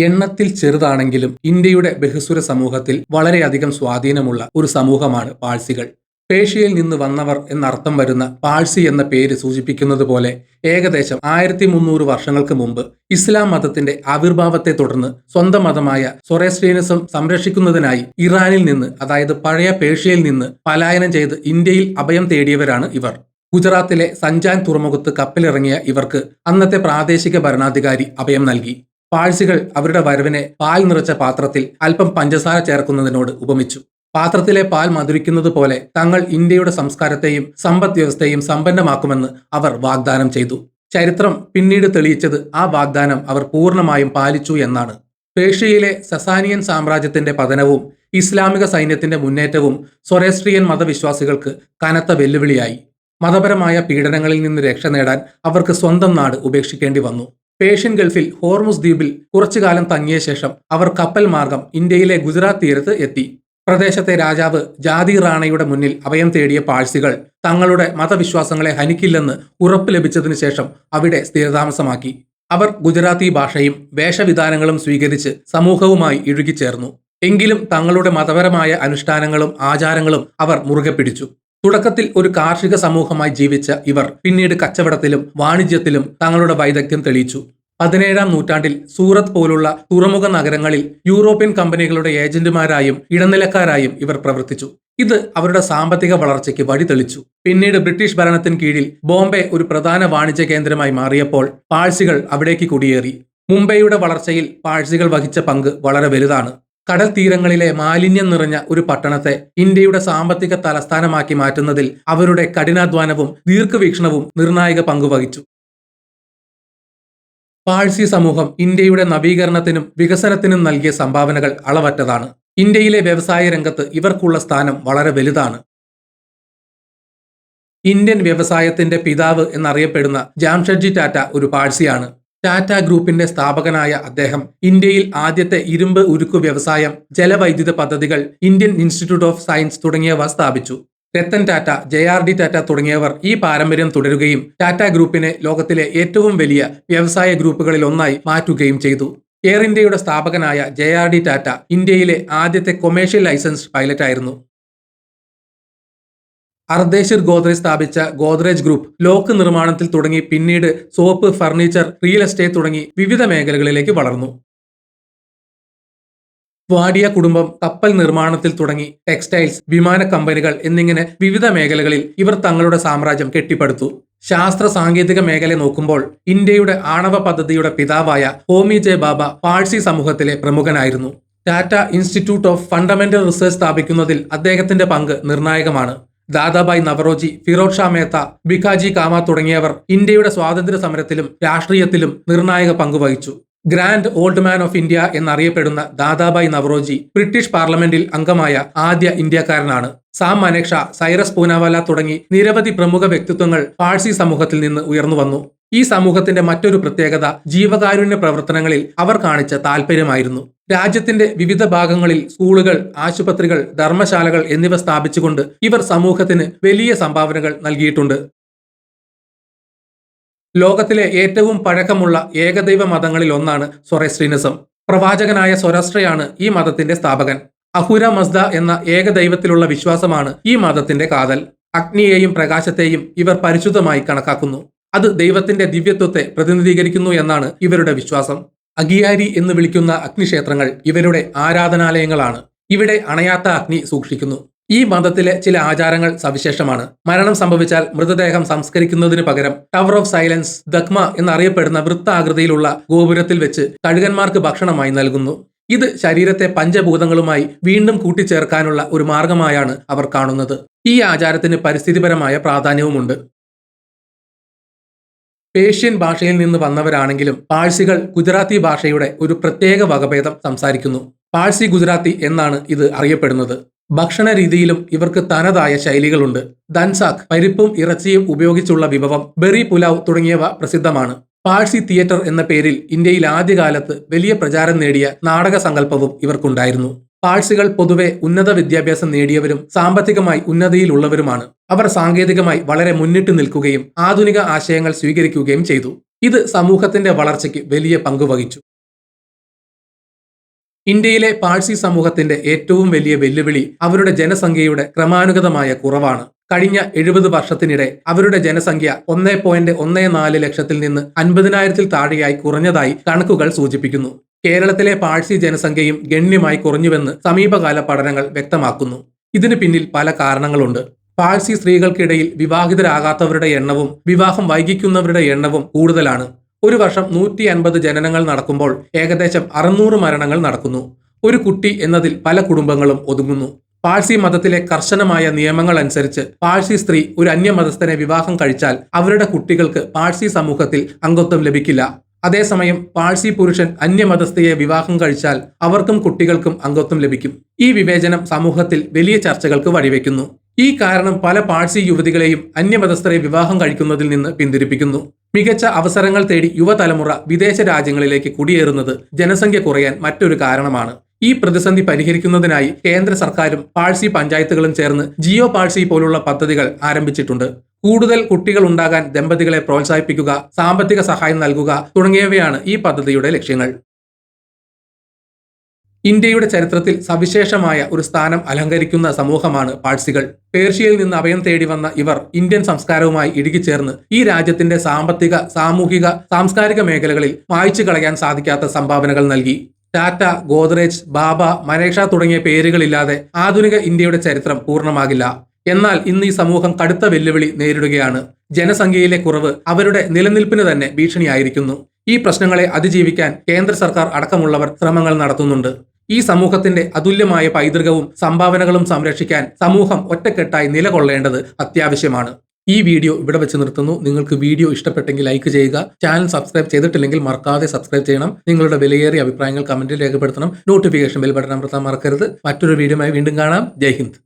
എണ്ണത്തിൽ ചെറുതാണെങ്കിലും ഇന്ത്യയുടെ ബഹുസ്വര സമൂഹത്തിൽ വളരെയധികം സ്വാധീനമുള്ള ഒരു സമൂഹമാണ് പാഴ്സികൾ. പേർഷ്യയിൽ നിന്ന് വന്നവർ എന്നർത്ഥം വരുന്ന പാഴ്സി എന്ന പേര് സൂചിപ്പിക്കുന്നത് പോലെ ഏകദേശം 1300 വർഷങ്ങൾക്ക് മുമ്പ് ഇസ്ലാം മതത്തിന്റെ ആവിർഭാവത്തെ തുടർന്ന് സ്വന്തം മതമായ സൊറേസ്ട്രിയനിസം സംരക്ഷിക്കുന്നതിനായി ഇറാനിൽ നിന്ന്, അതായത് പഴയ പേർഷ്യയിൽ നിന്ന് പലായനം ചെയ്ത് ഇന്ത്യയിൽ അഭയം തേടിയവരാണ് ഇവർ. ഗുജറാത്തിലെ സഞ്ചാൻ തുറമുഖത്ത് കപ്പലിറങ്ങിയ ഇവർക്ക് അന്നത്തെ പ്രാദേശിക ഭരണാധികാരി അഭയം നൽകി. പാഴ്സികൾ അവരുടെ വരവിനെ പാൽ നിറച്ച പാത്രത്തിൽ അല്പം പഞ്ചസാര ചേർക്കുന്നതിനോട് ഉപമിച്ചു. പാത്രത്തിലെ പാൽ മധുരിക്കുന്നത് പോലെ തങ്ങൾ ഇന്ത്യയുടെ സംസ്കാരത്തെയും സമ്പദ് വ്യവസ്ഥയെയും സമ്പന്നമാക്കുമെന്ന് അവർ വാഗ്ദാനം ചെയ്തു. ചരിത്രം പിന്നീട് തെളിയിച്ചത് ആ വാഗ്ദാനം അവർ പൂർണ്ണമായും പാലിച്ചു എന്നാണ്. പേർഷ്യയിലെ സസാനിയൻ സാമ്രാജ്യത്തിന്റെ പതനവും ഇസ്ലാമിക സൈന്യത്തിന്റെ മുന്നേറ്റവും സൊറേസ്ട്രിയൻ മതവിശ്വാസികൾക്ക് കനത്ത വെല്ലുവിളിയായി. മതപരമായ പീഡനങ്ങളിൽ നിന്ന് രക്ഷ നേടാൻ അവർക്ക് സ്വന്തം നാട് ഉപേക്ഷിക്കേണ്ടി വന്നു. പേർഷ്യൻ ഗൾഫിൽ ഹോർമുസ് ദ്വീപിൽ കുറച്ചുകാലം തങ്ങിയ ശേഷം അവർ കപ്പൽ മാർഗം ഇന്ത്യയിലെ ഗുജറാത്ത് തീരത്ത് എത്തി. പ്രദേശത്തെ രാജാവ് ജാതി റാണയുടെ മുന്നിൽ അഭയം തേടിയ പാഴ്സികൾ തങ്ങളുടെ മതവിശ്വാസങ്ങളെ ഹനിക്കില്ലെന്ന് ഉറപ്പ് ലഭിച്ചതിനു ശേഷം അവിടെ സ്ഥിരതാമസമാക്കി. അവർ ഗുജറാത്തി ഭാഷയും വേഷവിധാനങ്ങളും സ്വീകരിച്ച് സമൂഹവുമായി ഇഴുകിച്ചേർന്നു. എങ്കിലും തങ്ങളുടെ മതപരമായ അനുഷ്ഠാനങ്ങളും ആചാരങ്ങളും അവർ മുറുകെ പിടിച്ചു. തുടക്കത്തിൽ ഒരു കാർഷിക സമൂഹമായി ജീവിച്ച ഇവർ പിന്നീട് കച്ചവടത്തിലും വാണിജ്യത്തിലും തങ്ങളുടെ വൈദഗ്ധ്യം തെളിയിച്ചു. 17-ാം നൂറ്റാണ്ടിൽ സൂറത്ത് പോലുള്ള തുറമുഖ നഗരങ്ങളിൽ യൂറോപ്യൻ കമ്പനികളുടെ ഏജന്റുമാരായും ഇടനിലക്കാരായും ഇവർ പ്രവർത്തിച്ചു. ഇത് അവരുടെ സാമ്പത്തിക വളർച്ചയ്ക്ക് വഴി തെളിച്ചു. പിന്നീട് ബ്രിട്ടീഷ് ഭരണത്തിന് കീഴിൽ ബോംബെ ഒരു പ്രധാന വാണിജ്യ കേന്ദ്രമായി മാറിയപ്പോൾ പാഴ്സികൾ അവിടേക്ക് കുടിയേറി. മുംബൈയുടെ വളർച്ചയിൽ പാഴ്സികൾ വഹിച്ച പങ്ക് വളരെ വലുതാണ്. കടൽ തീരങ്ങളിലെ മാലിന്യം നിറഞ്ഞ ഒരു പട്ടണത്തെ ഇന്ത്യയുടെ സാമ്പത്തിക തലസ്ഥാനമാക്കി മാറ്റുന്നതിൽ അവരുടെ കഠിനാധ്വാനവും ദീർഘവീക്ഷണവും നിർണായക പങ്കുവഹിച്ചു. പാഴ്സി സമൂഹം ഇന്ത്യയുടെ നവീകരണത്തിനും വികസനത്തിനും നൽകിയ സംഭാവനകൾ അളവറ്റതാണ്. ഇന്ത്യയിലെ വ്യവസായ രംഗത്ത് ഇവർക്കുള്ള സ്ഥാനം വളരെ വലുതാണ്. ഇന്ത്യൻ വ്യവസായത്തിന്റെ പിതാവ് എന്നറിയപ്പെടുന്ന ജാംഷഡ്ജി ടാറ്റ ഒരു പാഴ്സിയാണ്. ടാറ്റ ഗ്രൂപ്പിന്റെ സ്ഥാപകനായ അദ്ദേഹം ഇന്ത്യയിൽ ആദ്യത്തെ ഇരുമ്പ് ഉരുക്കു വ്യവസായം, ജലവൈദ്യുത പദ്ധതികൾ, ഇന്ത്യൻ ഇൻസ്റ്റിറ്റ്യൂട്ട് ഓഫ് സയൻസ് തുടങ്ങിയവ സ്ഥാപിച്ചു. രത്തൻ ടാറ്റ, JRD ടാറ്റ തുടങ്ങിയവർ ഈ പാരമ്പര്യം തുടരുകയും ടാറ്റ ഗ്രൂപ്പിനെ ലോകത്തിലെ ഏറ്റവും വലിയ വ്യവസായ ഗ്രൂപ്പുകളിൽ ഒന്നായി മാറ്റുകയും ചെയ്തു. എയർ ഇന്ത്യയുടെ സ്ഥാപകനായ JRD ടാറ്റ ഇന്ത്യയിലെ ആദ്യത്തെ കൊമേഴ്ഷ്യൽ ലൈസൻസ്ഡ് പൈലറ്റായിരുന്നു. അർദേശിർ ഗോദ്രേജ് സ്ഥാപിച്ച ഗോദ്രേജ് ഗ്രൂപ്പ് ലോക്ക് നിർമ്മാണത്തിൽ തുടങ്ങി പിന്നീട് സോപ്പ്, ഫർണിച്ചർ, റിയൽ എസ്റ്റേറ്റ് തുടങ്ങി വിവിധ മേഖലകളിലേക്ക് വളർന്നു. വാഡിയ കുടുംബം കപ്പൽ നിർമ്മാണത്തിൽ തുടങ്ങി ടെക്സ്റ്റൈൽസ്, വിമാന കമ്പനികൾ എന്നിങ്ങനെ വിവിധ മേഖലകളിൽ ഇവർ തങ്ങളുടെ സാമ്രാജ്യം കെട്ടിപ്പടുത്തു. ശാസ്ത്ര സാങ്കേതിക മേഖല നോക്കുമ്പോൾ ഇന്ത്യയുടെ ആണവ പദ്ധതിയുടെ പിതാവായ ഹോമി ജെ ഭാഭ പാഴ്സി സമൂഹത്തിലെ പ്രമുഖനായിരുന്നു. Tata institute of fundamental research സ്ഥാപിക്കുന്നതിൽ അദ്ദേഹത്തിന്റെ പങ്ക് നിർണായകമാണ്. ദാദാഭായ് നവറോജി, ഫിറോസ് ഷാ മേത്ത, ഭിഖാജി കാമ തുടങ്ങിയവർ ഇന്ത്യയുടെ സ്വാതന്ത്ര്യ സമരത്തിലും രാഷ്ട്രീയത്തിലും നിർണായക പങ്കുവഹിച്ചു. Grand old man of India എന്നറിയപ്പെടുന്ന ദാദാഭായ് നവറോജി ബ്രിട്ടീഷ് പാർലമെന്റിൽ അംഗമായ ആദ്യ ഇന്ത്യക്കാരനാണ്. സാം മനേക്ഷാ, സൈറസ് പൂനാവാല തുടങ്ങി നിരവധി പ്രമുഖ വ്യക്തിത്വങ്ങൾ പാഴ്സി സമൂഹത്തിൽ നിന്ന് ഉയർന്നു വന്നു. ഈ സമൂഹത്തിന്റെ മറ്റൊരു പ്രത്യേകത ജീവകാരുണ്യ പ്രവർത്തനങ്ങളിൽ അവർ കാണിച്ച താല്പര്യമായിരുന്നു. രാജ്യത്തിന്റെ വിവിധ ഭാഗങ്ങളിൽ സ്കൂളുകൾ, ആശുപത്രികൾ, ധർമ്മശാലകൾ എന്നിവ സ്ഥാപിച്ചുകൊണ്ട് ഇവർ സമൂഹത്തിന് വലിയ സംഭാവനകൾ നൽകിയിട്ടുണ്ട്. ലോകത്തിലെ ഏറ്റവും പഴക്കമുള്ള ഏകദൈവ മതങ്ങളിൽ ഒന്നാണ് സൊറേസ്ട്രിയനിസം. പ്രവാചകനായ സൊറസ്ട്രയാണ് ഈ മതത്തിന്റെ സ്ഥാപകൻ. അഹുര മസ്ദ എന്ന ഏകദൈവത്തിലുള്ള വിശ്വാസമാണ് ഈ മതത്തിന്റെ കാതൽ. അഗ്നിയെയും പ്രകാശത്തെയും ഇവർ പരിശുദ്ധമായി കണക്കാക്കുന്നു. അത് ദൈവത്തിന്റെ ദിവ്യത്വത്തെ പ്രതിനിധീകരിക്കുന്നു എന്നാണ് ഇവരുടെ വിശ്വാസം. അഗിയാരി എന്ന് വിളിക്കുന്ന അഗ്നിക്ഷേത്രങ്ങൾ ഇവരുടെ ആരാധനാലയങ്ങളാണ്. ഇവിടെ അണയാത്ത അഗ്നി സൂക്ഷിക്കുന്നു. ഈ മതത്തിലെ ചില ആചാരങ്ങൾ സവിശേഷമാണ്. മരണം സംഭവിച്ചാൽ മൃതദേഹം സംസ്കരിക്കുന്നതിന് പകരം ടവർ ഓഫ് സൈലൻസ്, ദഗ്മ എന്നറിയപ്പെടുന്ന വൃത്താകൃതിയിലുള്ള ഗോപുരത്തിൽ വെച്ച് കഴുകന്മാർക്ക് ഭക്ഷണമായി നൽകുന്നു. ഇത് ശരീരത്തെ പഞ്ചഭൂതങ്ങളുമായി വീണ്ടും കൂട്ടിച്ചേർക്കാനുള്ള ഒരു മാർഗമായാണ് അവർ കാണുന്നത്. ഈ ആചാരത്തിന് പരിസ്ഥിതിപരമായ പ്രാധാന്യവുമുണ്ട്. പേർഷ്യൻ ഭാഷയിൽ നിന്ന് വന്നവരാണെങ്കിലും പാഴ്സികൾ ഗുജറാത്തി ഭാഷയുടെ ഒരു പ്രത്യേക വകഭേദം സംസാരിക്കുന്നു. പാഴ്സി ഗുജറാത്തി എന്നാണ് ഇത് അറിയപ്പെടുന്നത്. ഭക്ഷണ രീതിയിലും ഇവർക്ക് തനതായ ശൈലികളുണ്ട്. ദൻസാഖ്, പരിപ്പും ഇറച്ചിയും ഉപയോഗിച്ചുള്ള വിഭവം, ബെറി പുലാവ് തുടങ്ങിയവ പ്രസിദ്ധമാണ്. പാഴ്സി തിയേറ്റർ എന്ന പേരിൽ ഇന്ത്യയിൽ ആദ്യകാലത്ത് വലിയ പ്രചാരം നേടിയ നാടക സങ്കല്പവും ഇവർക്കുണ്ടായിരുന്നു. പാഴ്സികൾ പൊതുവെ ഉന്നത വിദ്യാഭ്യാസം നേടിയവരും സാമ്പത്തികമായി ഉന്നതിയിലുള്ളവരുമാണ്. അവർ സാങ്കേതികമായി വളരെ മുന്നിട്ട് നിൽക്കുകയും ആധുനിക ആശയങ്ങൾ സ്വീകരിക്കുകയും ചെയ്തു. ഇത് സമൂഹത്തിന്റെ വളർച്ചയ്ക്ക് വലിയ പങ്കുവഹിച്ചു. ഇന്ത്യയിലെ പാഴ്സി സമൂഹത്തിന്റെ ഏറ്റവും വലിയ വെല്ലുവിളി അവരുടെ ജനസംഖ്യയുടെ ക്രമാനുഗതമായ കുറവാണ്. കഴിഞ്ഞ 70 വർഷത്തിനിടെ അവരുടെ ജനസംഖ്യ 1.14 ലക്ഷത്തിൽ നിന്ന് 50,000-ൽ താഴെയായി കുറഞ്ഞതായി കണക്കുകൾ സൂചിപ്പിക്കുന്നു. കേരളത്തിലെ പാഴ്സി ജനസംഖ്യയും ഗണ്യമായി കുറഞ്ഞുവെന്ന് സമീപകാല പഠനങ്ങൾ വ്യക്തമാക്കുന്നു. ഇതിന് പിന്നിൽ പല കാരണങ്ങളുണ്ട്. പാഴ്സി സ്ത്രീകൾക്കിടയിൽ വിവാഹിതരാകാത്തവരുടെ എണ്ണവും വിവാഹം വൈകിക്കുന്നവരുടെ എണ്ണവും കൂടുതലാണ്. ഒരു വർഷം 150 ജനനങ്ങൾ നടക്കുമ്പോൾ ഏകദേശം 600 മരണങ്ങൾ നടക്കുന്നു. ഒരു കുട്ടി എന്നതിൽ പല കുടുംബങ്ങളും ഒതുങ്ങുന്നു. പാഴ്സി മതത്തിലെ കർശനമായ നിയമങ്ങൾ അനുസരിച്ച് പാഴ്സി സ്ത്രീ ഒരു അന്യമതസ്ഥനെ വിവാഹം കഴിച്ചാൽ അവരുടെ കുട്ടികൾക്ക് പാഴ്സി സമൂഹത്തിൽ അംഗത്വം ലഭിക്കില്ല. അതേസമയം പാഴ്സി പുരുഷൻ അന്യമതസ്ഥയെ വിവാഹം കഴിച്ചാൽ അവർക്കും കുട്ടികൾക്കും അംഗത്വം ലഭിക്കും. ഈ വിവേചനം സമൂഹത്തിൽ വലിയ ചർച്ചകൾക്ക് വഴിവെക്കുന്നു. ഈ കാരണം പല പാഴ്സി യുവതികളെയും അന്യമതസ്ഥരെ വിവാഹം കഴിക്കുന്നതിൽ നിന്ന് പിന്തിരിപ്പിക്കുന്നു. മികച്ച അവസരങ്ങൾ തേടി യുവതലമുറ വിദേശ രാജ്യങ്ങളിലേക്ക് കുടിയേറുന്നത് ജനസംഖ്യ കുറയാൻ മറ്റൊരു കാരണമാണ്. ഈ പ്രതിസന്ധി പരിഹരിക്കുന്നതിനായി കേന്ദ്ര സർക്കാരും പാഴ്സി പഞ്ചായത്തുകളും ചേർന്ന് ജിയോ പാഴ്സി പോലുള്ള പദ്ധതികൾ ആരംഭിച്ചിട്ടുണ്ട്. കൂടുതൽ കുട്ടികൾ ഉണ്ടാകാൻ ദമ്പതികളെ പ്രോത്സാഹിപ്പിക്കുക, സാമ്പത്തിക സഹായം നൽകുക തുടങ്ങിയവയാണ് ഈ പദ്ധതിയുടെ ലക്ഷ്യങ്ങൾ. ഇന്ത്യയുടെ ചരിത്രത്തിൽ സവിശേഷമായ ഒരു സ്ഥാനം അലങ്കരിക്കുന്ന സമൂഹമാണ് പാഴ്സികൾ. പേർഷ്യയിൽ നിന്ന് അഭയം തേടി വന്ന ഇവർ ഇന്ത്യൻ സംസ്കാരവുമായി ഇഴുകിച്ചേർന്ന് ഈ രാജ്യത്തിന്റെ സാമ്പത്തിക, സാമൂഹിക, സാംസ്കാരിക മേഖലകളിൽ മായ്ച്ചു കളയാൻ സാധിക്കാത്ത സംഭാവനകൾ നൽകി. ടാറ്റ, ഗോദ്രേജ്, ബാബ, മനേക്ഷ തുടങ്ങിയ പേരുകളില്ലാതെ ആധുനിക ഇന്ത്യയുടെ ചരിത്രം പൂർണ്ണമാകില്ല. എന്നാൽ ഇന്ന് ഈ സമൂഹം കടുത്ത വെല്ലുവിളി നേരിടുകയാണ്. ജനസംഖ്യയിലെ കുറവ് അവരുടെ നിലനിൽപ്പിന് തന്നെ ഭീഷണിയായിരിക്കുന്നു. ഈ പ്രശ്നങ്ങളെ അതിജീവിക്കാൻ കേന്ദ്ര സർക്കാർ അടക്കമുള്ളവർ ശ്രമങ്ങൾ നടത്തുന്നുണ്ട്. ഈ സമൂഹത്തിന്റെ അതുല്യമായ പൈതൃകവും സംഭാവനകളും സംരക്ഷിക്കാൻ സമൂഹം ഒറ്റക്കെട്ടായി നിലകൊള്ളേണ്ടത് അത്യാവശ്യമാണ്. ഈ വീഡിയോ ഇവിടെ വെച്ച് നിർത്തുന്നു. നിങ്ങൾക്ക് വീഡിയോ ഇഷ്ടപ്പെട്ടെങ്കിൽ ലൈക്ക് ചെയ്യുക. ചാനൽ സബ്സ്ക്രൈബ് ചെയ്തിട്ടില്ലെങ്കിൽ മറക്കാതെ സബ്സ്ക്രൈബ് ചെയ്യണം. നിങ്ങളുടെ വിലയേറിയ അഭിപ്രായങ്ങൾ കമന്റിൽ രേഖപ്പെടുത്തണം. നോട്ടിഫിക്കേഷൻ ബെൽ ബട്ടൺ അമർത്താൻ മറക്കരുത്. മറ്റൊരു വീഡിയോയുമായി വീണ്ടും കാണാം. ജയ് ഹിന്ദ്.